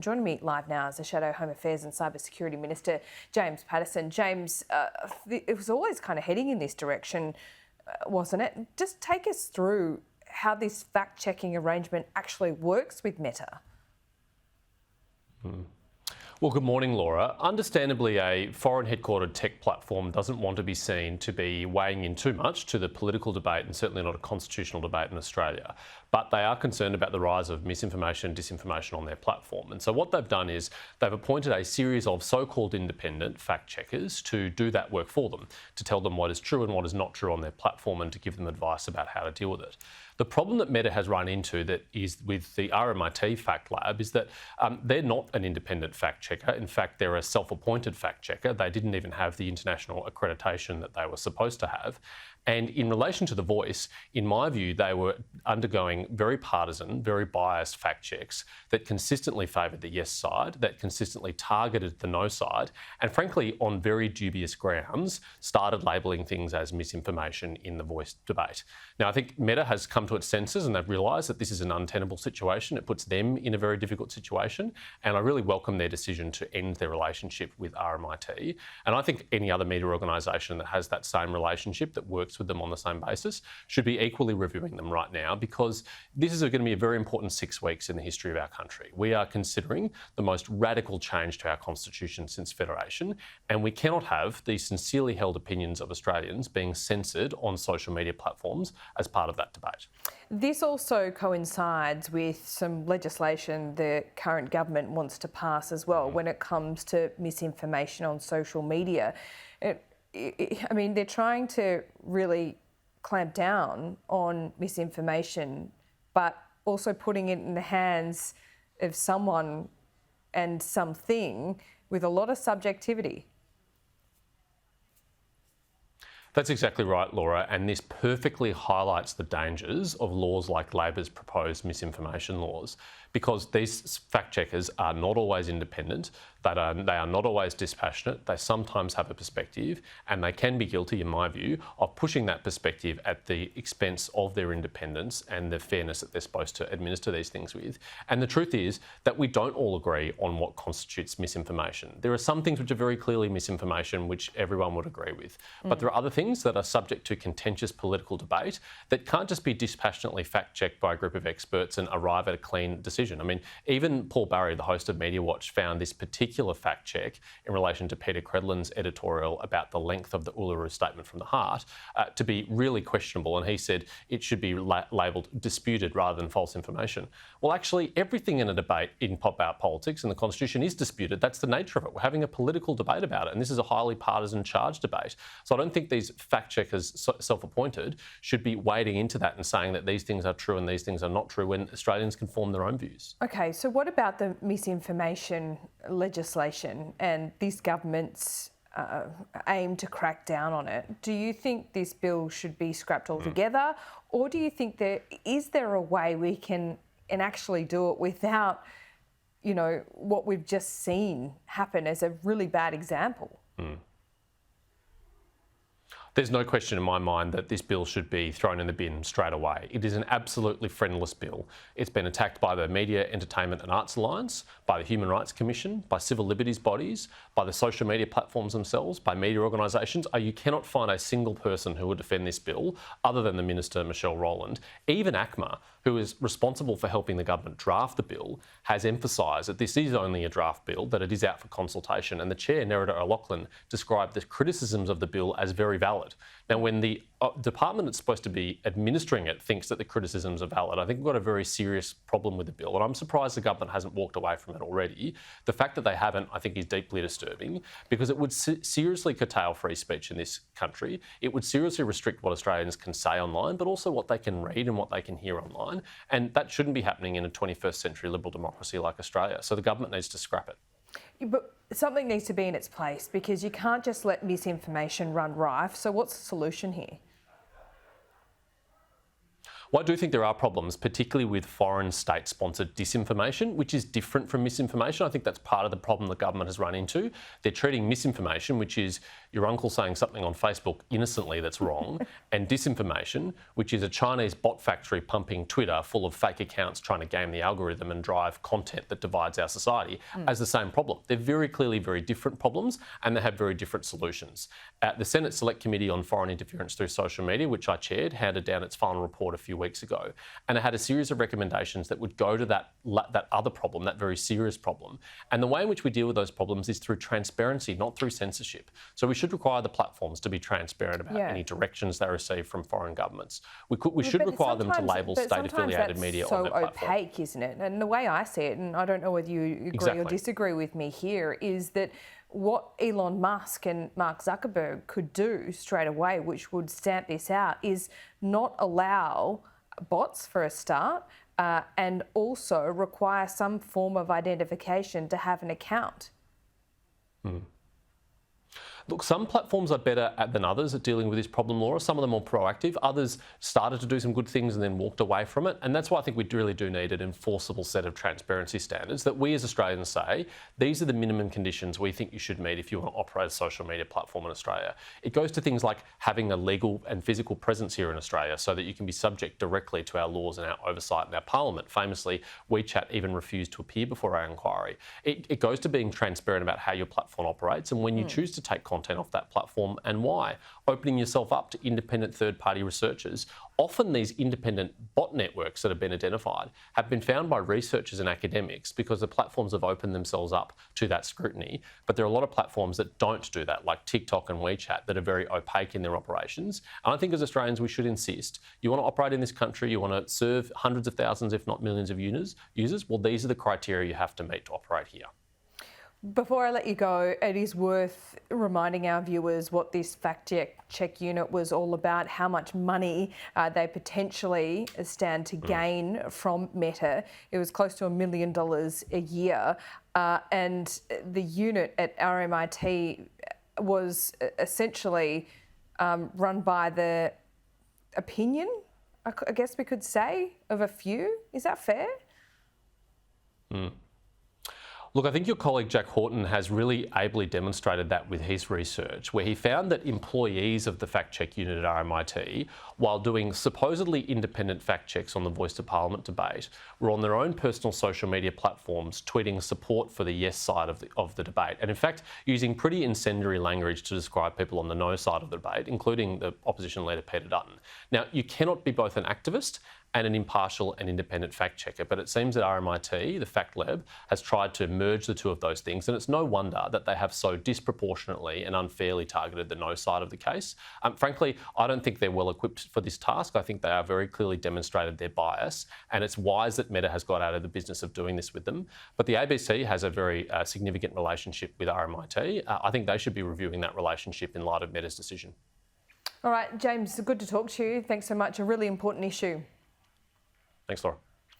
Joining me live now is the Shadow Home Affairs and Cybersecurity Minister, James Paterson. James, it was always kind of heading in this direction, wasn't it? Just take us through how this fact-checking arrangement actually works with Meta. Well, good morning, Laura. Understandably, a foreign headquartered tech platform doesn't want to be seen to be weighing in too much to the political debate and certainly not a constitutional debate in Australia. But they are concerned about the rise of misinformation and disinformation on their platform. And so what they've done is they've appointed a series of so-called independent fact checkers to do that work for them, to tell them what is true and what is not true on their platform and to give them advice about how to deal with it. The problem that Meta has run into that is with the RMIT Factlab is that they're not an independent fact checker. In fact, they're a self-appointed fact checker. They didn't even have the international accreditation that they were supposed to have. And in relation to The Voice, in my view, they were undergoing very partisan, very biased fact checks that consistently favoured the yes side, that consistently targeted the no side, and frankly, on very dubious grounds, started labelling things as misinformation in the Voice debate. Now, I think Meta has come to its senses and they've realised that this is an untenable situation. It puts them in a very difficult situation, and I really welcome their decision to end their relationship with RMIT. And I think any other media organisation that has that same relationship, that works with them on the same basis, should be equally reviewing them right now, because this is going to be a very important 6 weeks in the history of our country. We are considering the most radical change to our constitution since Federation, and we cannot have the sincerely held opinions of Australians being censored on social media platforms as part of that debate. This also coincides with some legislation the current government wants to pass as well when it comes to misinformation on social media. I mean, they're trying to really clamp down on misinformation, but also putting it in the hands of someone and something with a lot of subjectivity. That's exactly right, Laura, and this perfectly highlights the dangers of laws like Labor's proposed misinformation laws, because these fact checkers are not always independent, they are not always dispassionate, they sometimes have a perspective, and they can be guilty, in my view, of pushing that perspective at the expense of their independence and the fairness that they're supposed to administer these things with. And the truth is that we don't all agree on what constitutes misinformation. There are some things which are very clearly misinformation, which everyone would agree with, but there are other things that are subject to contentious political debate that can't just be dispassionately fact-checked by a group of experts and arrive at a clean decision. I mean, even Paul Barry, the host of Media Watch, found this particular fact check in relation to Peter Credlin's editorial about the length of the Uluru Statement from the Heart to be really questionable, and he said it should be labelled disputed rather than false information. Well, actually, everything in a debate in pop-out politics and the Constitution is disputed. That's the nature of it. We're having a political debate about it, and this is a highly partisan charged debate. So I don't think these fact checkers, self-appointed, should be wading into that and saying that these things are true and these things are not true when Australians can form their own views. Okay, so what about the misinformation legislation and this government's aim to crack down on it? Do you think this bill should be scrapped altogether, or do you think is there a way we can actually do it without, you know, what we've just seen happen as a really bad example? There's no question in my mind that this bill should be thrown in the bin straight away. It is an absolutely friendless bill. It's been attacked by the Media, Entertainment and Arts Alliance, by the Human Rights Commission, by civil liberties bodies, by the social media platforms themselves, by media organisations. You cannot find a single person who would defend this bill other than the Minister, Michelle Rowland. Even ACMA, who is responsible for helping the government draft the bill, has emphasised that this is only a draft bill, that it is out for consultation, and the Chair, Nerida O'Loughlin, described the criticisms of the bill as very valid. Now, when the department that's supposed to be administering it thinks that the criticisms are valid, I think we've got a very serious problem with the bill, and I'm surprised the government hasn't walked away from it already. The fact that they haven't, I think, is deeply disturbing, because it would seriously curtail free speech in this country. It would seriously restrict what Australians can say online, but also what they can read and what they can hear online, and that shouldn't be happening in a 21st century liberal democracy like Australia. So the government needs to scrap it. But something needs to be in its place, because you can't just let misinformation run rife. So what's the solution here? Well, I do think there are problems, particularly with foreign state-sponsored disinformation, which is different from misinformation. I think that's part of the problem the government has run into. They're treating misinformation, which is your uncle saying something on Facebook innocently that's wrong, and disinformation, which is a Chinese bot factory pumping Twitter full of fake accounts trying to game the algorithm and drive content that divides our society, as the same problem. They're very clearly very different problems, and they have very different solutions. The Senate Select Committee on Foreign Interference through Social Media, which I chaired, handed down its final report a few weeks ago, and it had a series of recommendations that would go to that other problem, that very serious problem. And the way in which we deal with those problems is through transparency, not through censorship. So we should require the platforms to be transparent about any directions they receive from foreign governments. We should require them to label state-affiliated media on that platform. So opaque, isn't it? And the way I see it, and I don't know whether you agree or disagree with me here, is that what Elon Musk and Mark Zuckerberg could do straight away, which would stamp this out, is not allow bots for a start, and also require some form of identification to have an account. Look, some platforms are better than others at dealing with this problem, Laura. Some of them are more proactive. Others started to do some good things and then walked away from it. And that's why I think we really do need an enforceable set of transparency standards that we as Australians say, these are the minimum conditions we think you should meet if you want to operate a social media platform in Australia. It goes to things like having a legal and physical presence here in Australia so that you can be subject directly to our laws and our oversight in our parliament. Famously, WeChat even refused to appear before our inquiry. It goes to being transparent about how your platform operates and when you choose to take content off that platform and why. Opening yourself up to independent third-party researchers. Often these independent bot networks that have been identified have been found by researchers and academics because the platforms have opened themselves up to that scrutiny. But there are a lot of platforms that don't do that, like TikTok and WeChat, that are very opaque in their operations. And I think as Australians, we should insist, you want to operate in this country, you want to serve hundreds of thousands, if not millions of users, well, these are the criteria you have to meet to operate here. Before I let you go, it is worth reminding our viewers what this fact check unit was all about, how much money they potentially stand to gain from Meta. It was close to $1 million a year. And the unit at RMIT was essentially run by the opinion, I guess we could say, of a few. Is that fair? Look, I think your colleague Jack Horton has really ably demonstrated that with his research, where he found that employees of the fact check unit at RMIT, while doing supposedly independent fact checks on the Voice to Parliament debate, were on their own personal social media platforms tweeting support for the yes side of the debate, and in fact using pretty incendiary language to describe people on the no side of the debate, including the opposition leader Peter Dutton. Now, you cannot be both an activist and an impartial and independent fact checker. But it seems that RMIT, the Factlab, has tried to merge the two of those things, and it's no wonder that they have so disproportionately and unfairly targeted the no side of the case. Frankly, I don't think they're well equipped for this task. I think they are very clearly demonstrated their bias, and it's wise that Meta has got out of the business of doing this with them. But the ABC has a very significant relationship with RMIT. I think they should be reviewing that relationship in light of Meta's decision. All right, James, good to talk to you. Thanks so much. A really important issue. Thanks, Laura.